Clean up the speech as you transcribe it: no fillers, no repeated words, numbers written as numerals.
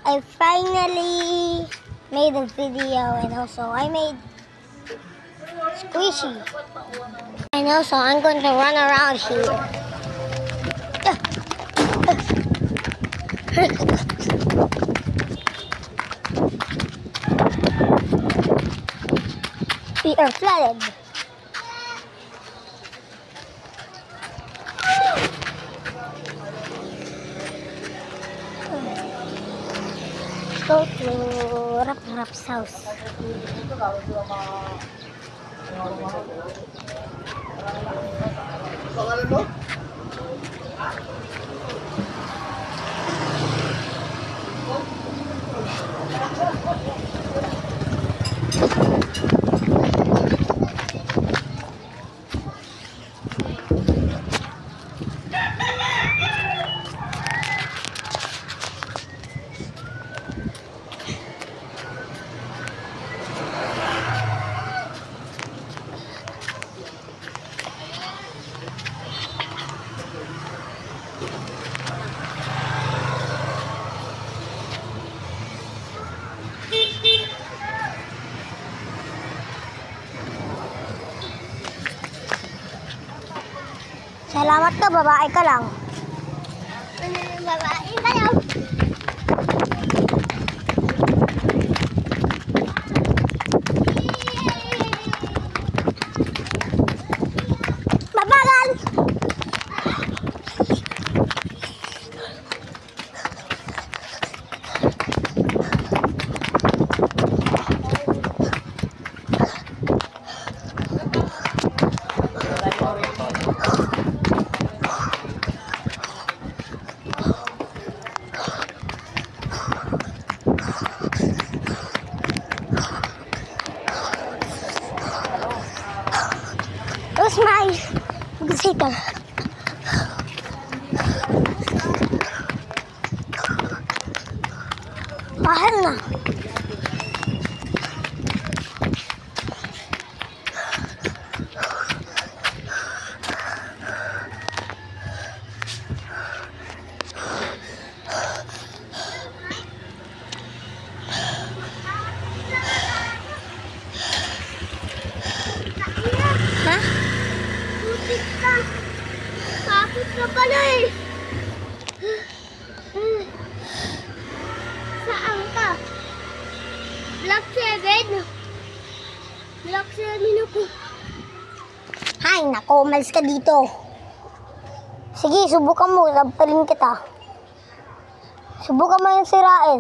I finally made a video, and also I made squishy. And also I'm going to run around here. We are flooded. Let's go to Rap Rap's house. Salamat ka, babae ka lang. Babae ka lang. Babagal! Terus main ke situ. Mahal na. Ha? Putik ka. Kapit ka pala eh. Saan ka? Block 7. Block 7 ako. Hay, nako, umalis ka dito. Sige, subukan mo. Sabtalin kita. Subukan mo yung sirain.